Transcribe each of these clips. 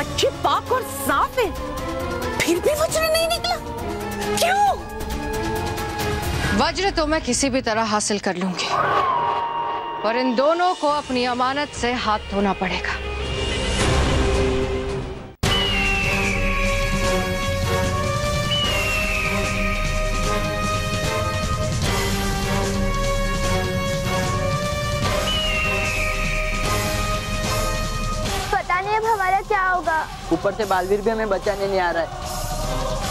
मच्छी पाक और साफ है, फिर भी वज्र नहीं निकला, क्यों? वज्र तो मैं किसी भी तरह हासिल कर लूंगी, पर इन दोनों को अपनी अमानत से हाथ धोना पड़ेगा। पता नहीं अब हमारा क्या होगा। ऊपर से बालवीर भी हमें बचाने नहीं आ रहा है।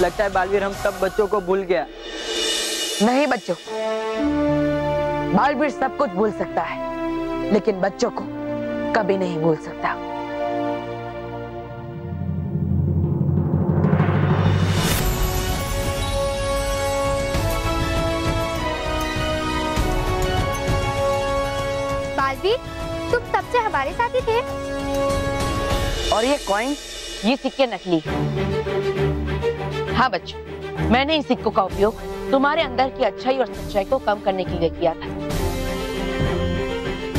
लगता है बालवीर हम सब बच्चों को भूल गया। नहीं बच्चों, बालवीर सब कुछ भूल सकता है, लेकिन बच्चों को कभी नहीं भूल सकता। बालवीर, तुम तब से हमारे साथ ही थे। और ये कॉइन, ये सिक्के नकली हैं। हाँ बच्चों, मैंने इन सिक्कों का उपयोग तुम्हारे अंदर की अच्छाई और सच्चाई को कम करने के लिए किया था,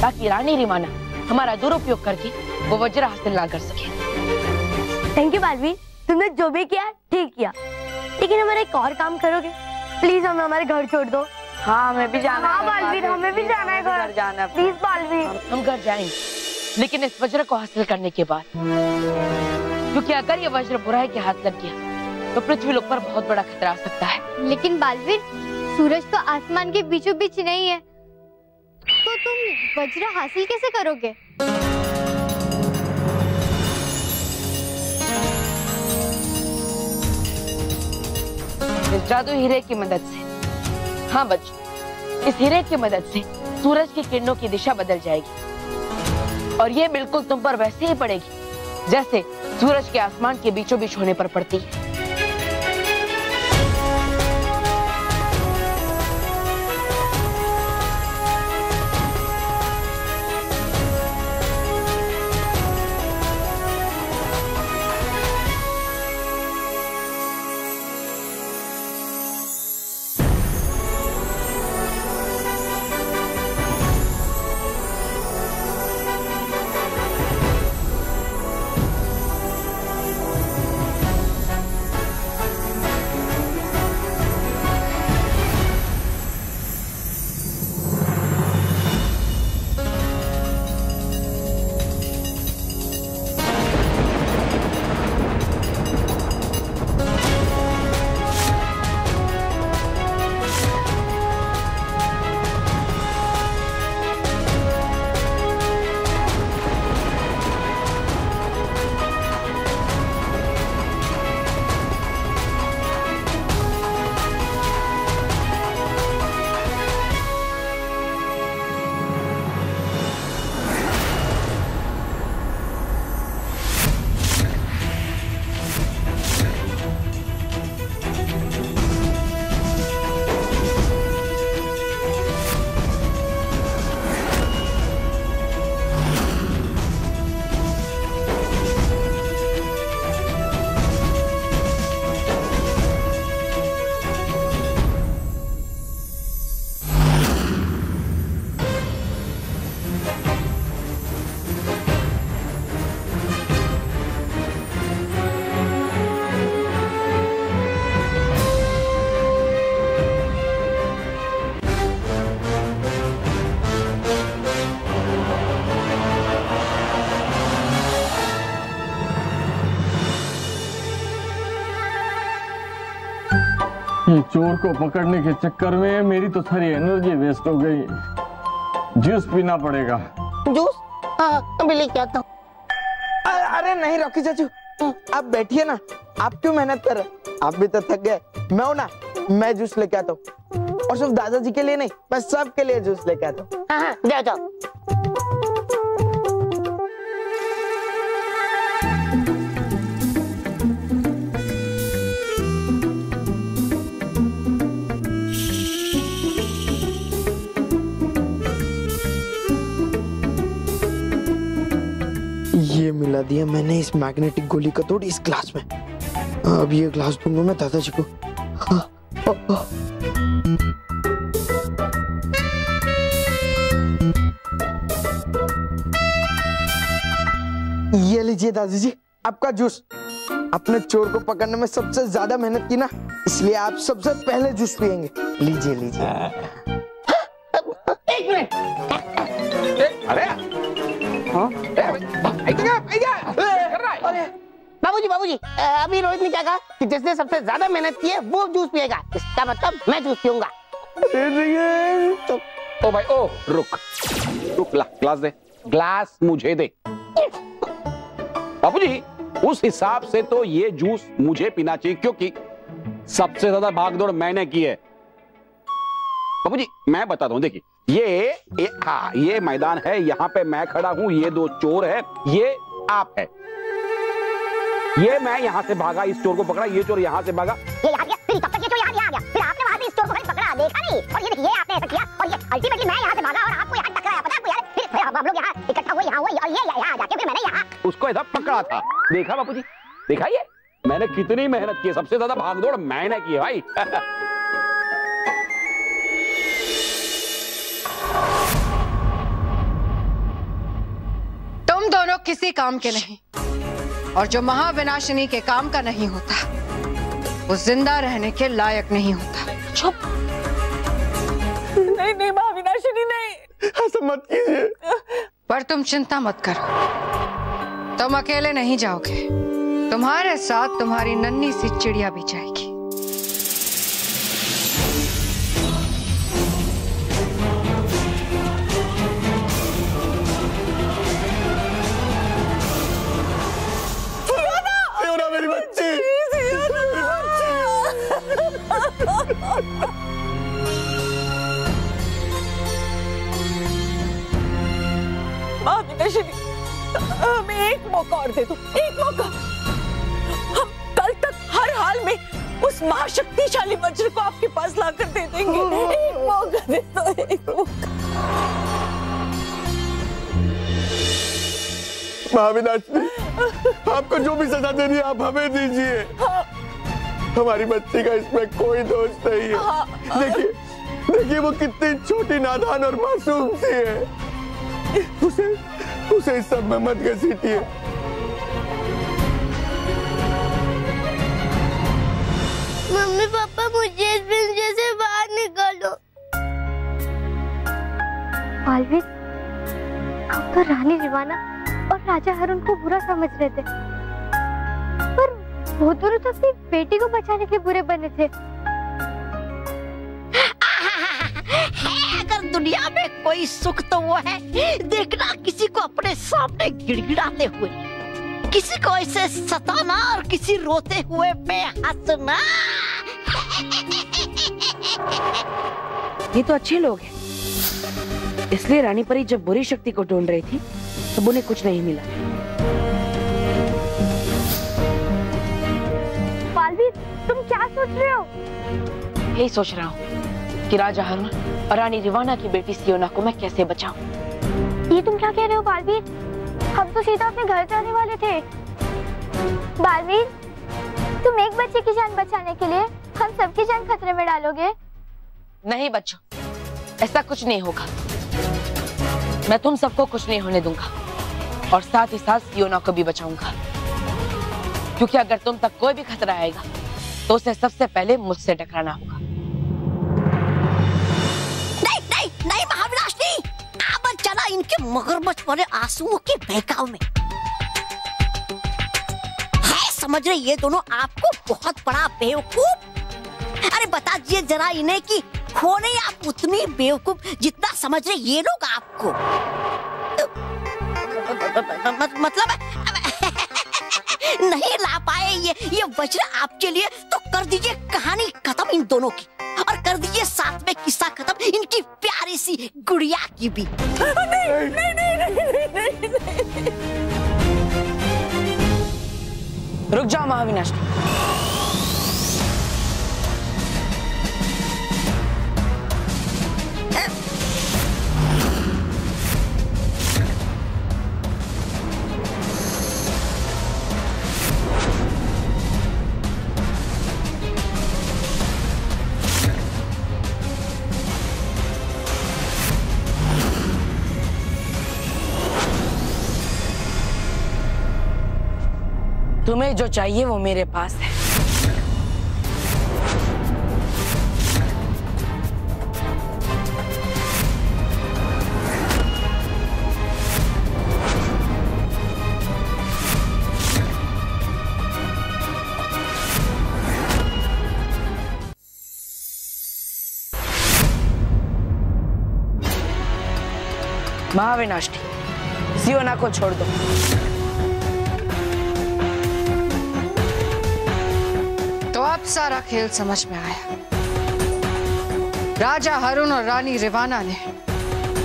ताकि रानी रिमाना हमारा दुरुपयोग करके वो वज्र हासिल ना कर सके। थैंक यू बालवीर, तुमने जो भी किया ठीक किया, लेकिन हमारा एक और काम करोगे? प्लीज हमें हमारे घर छोड़ दो। हाँ हमें भी जाना है। हाँ बालवीर, हमें भी जाना है घर जाना। प्लीज बालवीर। हम घर जाएंगे, लेकिन इस वज्र को हासिल करने के बाद, क्योंकि अगर ये वज्र बुराई के हाथ लग गया तो पृथ्वी लोक पर बहुत बड़ा खतरा आ सकता है। लेकिन बालवीर, सूरज तो आसमान के बीचों बीच नहीं है, तो तुम वज्र हासिल कैसे करोगे? इस जादू हीरे की मदद से। हाँ बच्चों, इस हीरे की मदद से सूरज की किरणों की दिशा बदल जाएगी, और ये बिल्कुल तुम पर वैसे ही पड़ेगी जैसे सूरज के आसमान के बीचों बीच होने पर पड़ती है। ये चोर को पकड़ने के चक्कर में मेरी तो सारी एनर्जी वेस्ट हो गई। जूस पीना पड़ेगा। जूस? हाँ अभी लेके आता हूँ। अरे नहीं रॉकी चाचू, आप बैठिए ना, आप क्यों मेहनत कर रहे? आप भी तो थक गए। मैं हूं ना, मैं जूस लेके आता हूँ, और सिर्फ दादाजी के लिए नहीं, मैं सबके लिए जूस लेके आता हूँ। हाँ जाओ जाओ। ये मिला दिया मैंने इस मैग्नेटिक गोली का तोड़ इस ग्लास में। अब ये ग्लास दूंगा मैं दादाजी को। ये लीजिए दादाजी, आपका जूस। अपने चोर को पकड़ने में सबसे ज्यादा मेहनत की ना, इसलिए आप सबसे पहले जूस पियेंगे। लीजिए लीजिए। एक मिनट। अरे बाबूजी बाबूजी, अभी रोहित ने क्या कहा कि जिसने सबसे ज्यादा मेहनत की है वो जूस पिएगा। इसका मतलब मैं जूस पीऊंगा। ओ भाई ओ, रुक रुक, ला ग्लास दे, ग्लास मुझे दे। बाबूजी उस हिसाब से तो ये जूस मुझे पीना चाहिए, क्योंकि सबसे ज्यादा भागदौड़ मैंने की है। बाबूजी मैं बताता हूं, देखिए ये मैदान है, यहाँ पे मैं खड़ा हूं, ये दो चोर है, ये आप है। ये मैं यहाँ से भागा, इस चोर को पकड़ा, ये चोर यहाँ से भागा, ये यहाँ गया, फिर तब तक ये चोर यहाँ आ गया, फिर आपने वहां से इस चोर को पकड़ा, देखा नहीं? और ये देखिए आपने ऐसा किया, और ये अल्टीमेटली मैं यहाँ से भागा और आपको यहाँ टकराया, पता है आपको यार? फिर हम लोग यहाँ इकट्ठा हुए, यहाँ हुए, और ये यहाँ आ जाके फिर मैंने यहाँ उसको ऐसा पकड़ा था। देखा बापूजी, देखा ये मैंने कितनी मेहनत की है, सबसे ज्यादा भागदौड़ मैंने की है भाई। तुम दोनों किसी काम के नहीं, और जो महाविनाशिनी के काम का नहीं होता वो जिंदा रहने के लायक नहीं होता। चुप। नहीं नहीं महाविनाशिनी नहीं, ऐसा मत कीजिए। पर तुम चिंता मत करो, तुम अकेले नहीं जाओगे, तुम्हारे साथ तुम्हारी नन्ही सी चिड़िया भी जाएगी। मेरी बच्ची, महाविनाशिनी, हमें एक मौका और दे दो, एक मौका। हम कल तक हर हाल में उस महाशक्तिशाली वज्र को आपके पास लाकर दे देंगे। एक मौका दे दो, एक मौका। महाविनाशिनी, आपको जो भी सजा देनी है आप हमें दीजिए। हमारी बच्ची का इसमें कोई दोष नहीं है। देखिए देखिए वो कितनी छोटी, नादान और मासूम सी है। उसे इस सब में मत घसीटिए। मम्मी पापा मुझे इस पिंजरे से बाहर निकालो। बालवीर, हम तो रानी रिवाना और राजा हरुण को बुरा समझ रहे थे, पर वो दोनों तो अपनी बेटी को बचाने के बुरे बने थे। अगर दुनिया में कोई सुख तो वो है देखना किसी को अपने सामने गिड़गिड़ाते हुए, किसी को ऐसे सताना और किसी रोते हुए पे हंसना। ये तो अच्छे लोग हैं, इसलिए रानी परी जब बुरी शक्ति को ढूंढ रही थी तब उन्हें कुछ नहीं मिला। बालवीर, तुम क्या सोच रहे हो? यही सोच रहा हूँ कि राजा हरुण और रानी रिवाना की बेटी सियोना को मैं कैसे बचाऊं। ये तुम क्या कह रहे हो बालवीर? हम तो सीधा अपने घर जाने वाले थे। बालवीर, तुम एक बच्चे की जान बचाने के लिए हम सबकी जान खतरे में डालोगे? नहीं बच्चों, ऐसा कुछ नहीं होगा। मैं तुम सबको कुछ नहीं होने दूंगा, और साथ ही साथ सियोना को भी बचाऊंगा, क्योंकि अगर तुम तक कोई भी खतरा आएगा तो उसे सबसे पहले मुझसे टकराना होगा। नहीं नहीं नहीं महाविनाशिनी, आप चला इनके मगरमच्छ वाले आंसुओं के बहकाव में। है समझ रहे ये दोनों आपको बहुत बड़ा बेवकूफ। अरे बता दीजिए जरा इन्हें कि हो नहीं आप उतनी बेवकूफ जितना समझ रहे ये लोग आपको। मतलब नहीं ला पाए ये वज्र आपके लिए, तो कर दीजिए कहानी खत्म इन दोनों की, और कर दीजिए साथ में किस्सा खत्म इनकी प्यारी सी गुड़िया की भी। नहीं, नहीं, नहीं, नहीं, नहीं, नहीं। रुक जाओ महाविनाशिनी। तुम्हें जो चाहिए वो मेरे पास है। महाविनाशनी, सियोना को छोड़ दो। तो अब सारा खेल समझ में आया। राजा हरुण और रानी रिवाना ने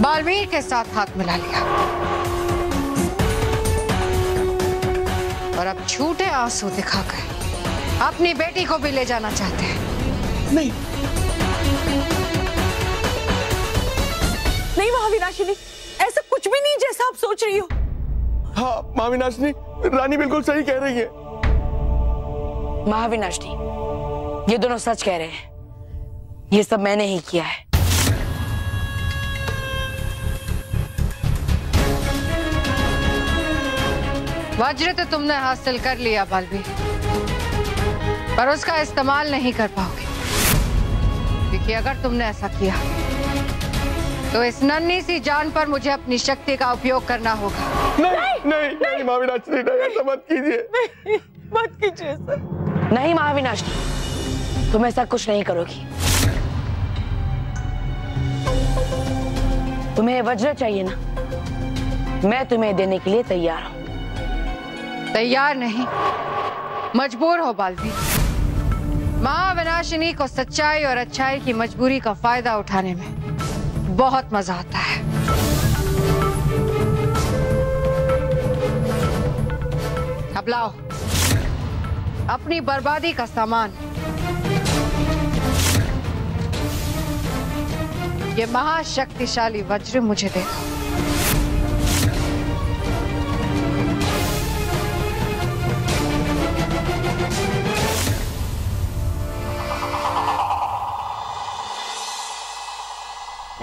बालवीर के साथ हाथ मिला लिया और अब झूठे आंसू दिखाकर अपनी बेटी को भी ले जाना चाहते हैं। नहीं नहीं महाविनाशिनी, ऐसा कुछ भी नहीं जैसा आप सोच रही हो। हाँ महाविनाशनी, रानी बिल्कुल सही कह रही है। महाविनाशनी, ये दोनों सच कह रहे हैं। ये सब मैंने ही किया है। वज्र तो तुमने हासिल कर लिया बालवीर, पर उसका इस्तेमाल नहीं कर पाओगे, क्योंकि अगर तुमने ऐसा किया तो इस नन्ही सी जान पर मुझे अपनी शक्ति का उपयोग करना होगा। नहीं नहीं नहीं महाविनाशनी, नहीं ऐसा मत कीजिए। नहीं, मत कीजिए ऐसा। नहीं महाविनाशनी, तुम ऐसा कुछ नहीं करोगी। तुम्हें वज्र चाहिए ना, मैं तुम्हें देने के लिए तैयार हूं। तैयार नहीं, मजबूर हो बालवीर। महाविनाशिनी को सच्चाई और अच्छाई की मजबूरी का फायदा उठाने में बहुत मजा आता है। अब लाओ अपनी बर्बादी का सामान। ये महाशक्तिशाली वज्र मुझे दे दो।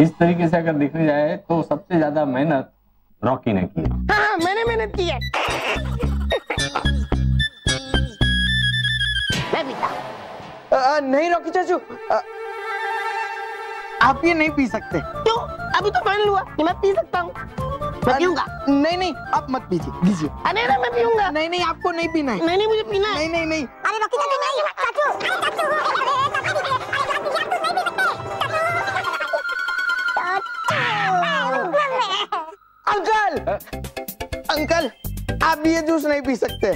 इस तरीके से अगर देखने जाए तो सबसे ज्यादा मेहनत रॉकी ने की। हाँ मैंने मेहनत की है। मैं पीता। नहीं रॉकी चाचू, आप ये नहीं पी सकते। क्यों? अभी तो फाइनल हुआ कि मैं पी सकता हूँ। मैं पीऊंगा। नहीं नहीं आप मत पीजिए, लीजिए। अरे ना मैं पीऊंगा। नहीं नहीं आपको नहीं पीना है। नहीं नहीं मुझे पीना है। नहीं नहीं नहीं। अरे रॉकी चाचू नहीं, चाचू, अरे अंकल अंकल, आप ये जूस नहीं पी सकते।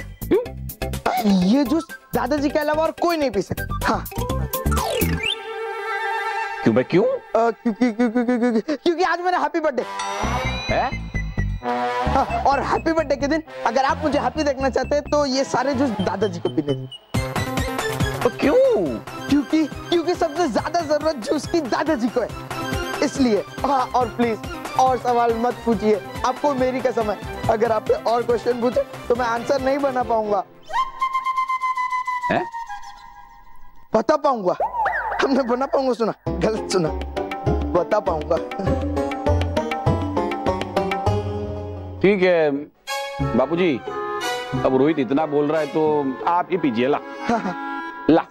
ये जूस दादाजी के अलावा और कोई नहीं पी सकता। हाँ क्यों भाई क्यों? क्योंकि आज मेरा हैप्पी बर्थडे है। हाँ, और हैप्पी बर्थडे के दिन अगर आप मुझे हैप्पी देखना चाहते हैं तो ये सारे जूस दादाजी को पीने दीजिए। तो क्यों? क्योंकि सबसे ज्यादा जरूरत जूस की दादाजी को है, इसलिए। हाँ और प्लीज और सवाल मत पूछिए, आपको मेरी कसम है, अगर आपने और क्वेश्चन पूछे तो मैं आंसर नहीं बना पाऊंगा। है? बता पाऊंगा, हमने बना पाऊंगा, सुना गलत सुना, बता पाऊंगा। ठीक है बाबूजी, अब रोहित इतना बोल रहा है तो आप ही पीजिए। ला ला।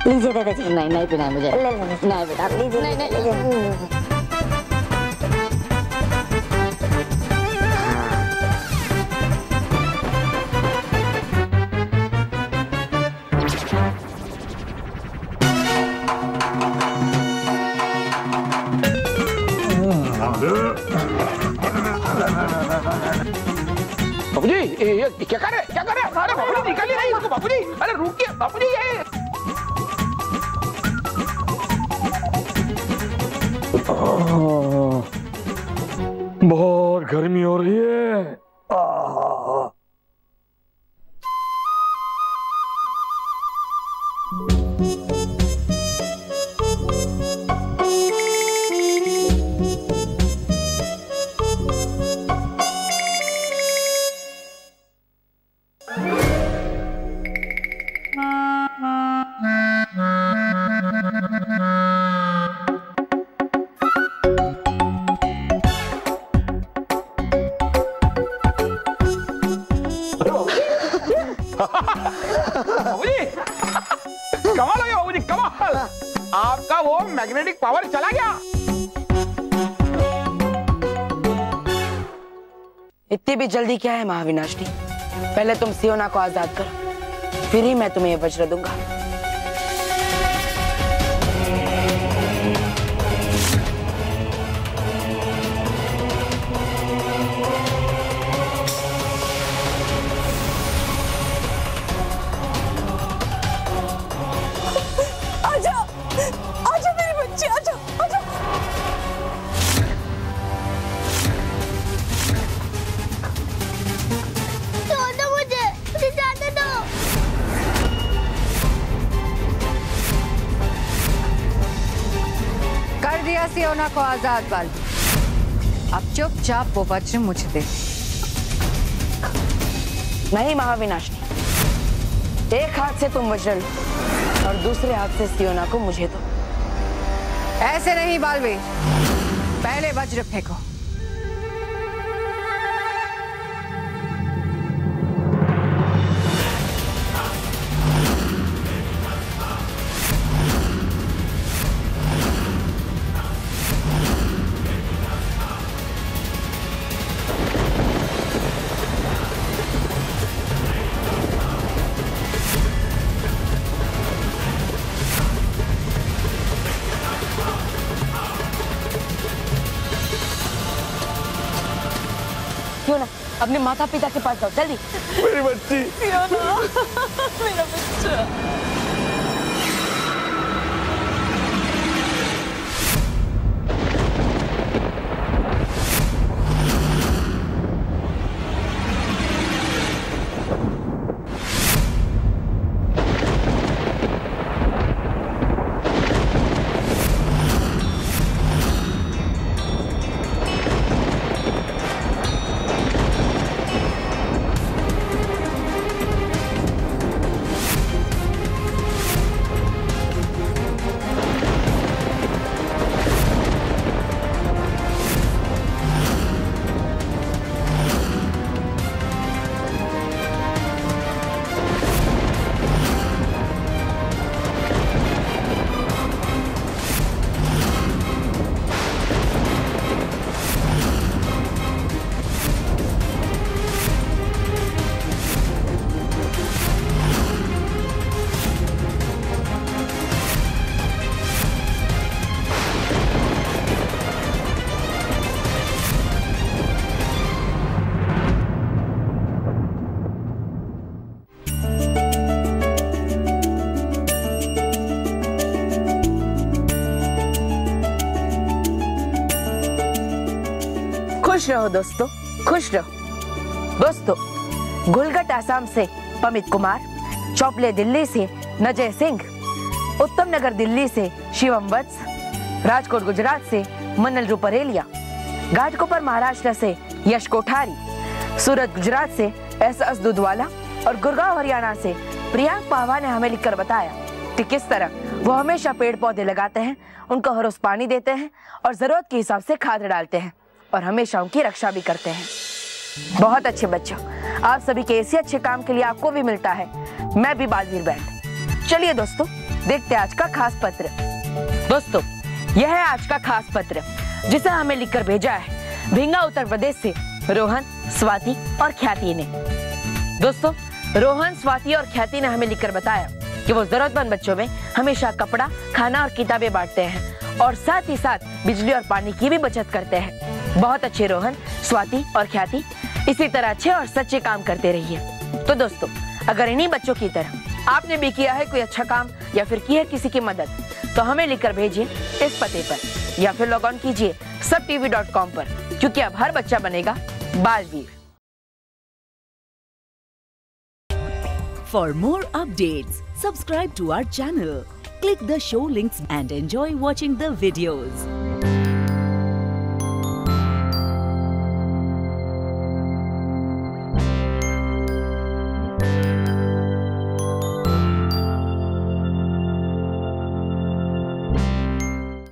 लीजिए दादाजी। नहीं नहीं पीना है मुझे। नहीं बेटा लीजिए। नहीं नहीं बाबूजी ये क्या कर रहे हैं? क्या कर रहे हैं? अरे बाबूजी निकल ही नहीं इसको बाबूजी, अरे रुकिए बाबूजी ये बहुत गर्मी हो रही है। कमाल हो गया बाबूजी, कमाल। आपका वो मैग्नेटिक पावर चला गया। इतनी भी जल्दी क्या है महाविनाशनी? पहले तुम सियोना को आजाद करो, फिर ही मैं तुम्हें ये वज्र दूंगा। सियोना को आजाद बाल्वी, अब चुपचाप वो वज्र मुझे दे। नहीं महाविनाशनी, एक हाथ से तुम वज्र लो और दूसरे हाथ से सियोना को मुझे दो। ऐसे नहीं बाल्वी, पहले वज्र फेंको। क्यों ना अपने माता पिता के पास जाओ, जल्दी। मेरी बच्ची सियोना, मेरा बच्चा। खुश रहो दोस्तों, खुश रहो दोस्तों। गुलगट आसाम से पमित कुमार, चौपले दिल्ली से नजय सिंह, उत्तम नगर दिल्ली से शिवम वत्स, राजकोट गुजरात से मनल रूपरेलिया, घाटकोपर महाराष्ट्र से यश कोठारी, सूरत गुजरात से एस दूधवाला और गुड़गांव हरियाणा से प्रियांक पाहवा ने हमें लिखकर बताया कि किस तरह वो हमेशा पेड़ पौधे लगाते हैं, उनको हर रोज पानी देते हैं और जरूरत के हिसाब से खाद डालते हैं और हमेशा उनकी रक्षा भी करते हैं। बहुत अच्छे बच्चों, आप सभी के ऐसे अच्छे काम के लिए आपको भी मिलता है मैं भी बालवीर बैंड। चलिए दोस्तों, देखते हैं आज का खास पत्र। दोस्तों, यह है आज का खास पत्र जिसे हमें लिखकर भेजा है भिंगा उत्तर प्रदेश से रोहन, स्वाति और ख्याति ने। दोस्तों, रोहन, स्वाति और ख्याति ने हमें लिखकर बताया कि वो जरूरतमंद बच्चों में हमेशा कपड़ा, खाना और किताबें बांटते हैं और साथ ही साथ बिजली और पानी की भी बचत करते हैं। बहुत अच्छे रोहन, स्वाति और ख्याति, इसी तरह अच्छे और सच्चे काम करते रहिए। तो दोस्तों, अगर इन्हीं बच्चों की तरह आपने भी किया है कोई अच्छा काम या फिर की है किसी की मदद, तो हमें लिखकर भेजिए इस पते पर या फिर लॉग ऑन कीजिए सबtv.com पर, क्योंकि अब हर बच्चा बनेगा Baalveer. For more updates, subscribe to our channel, click the show links and enjoy watching the videos.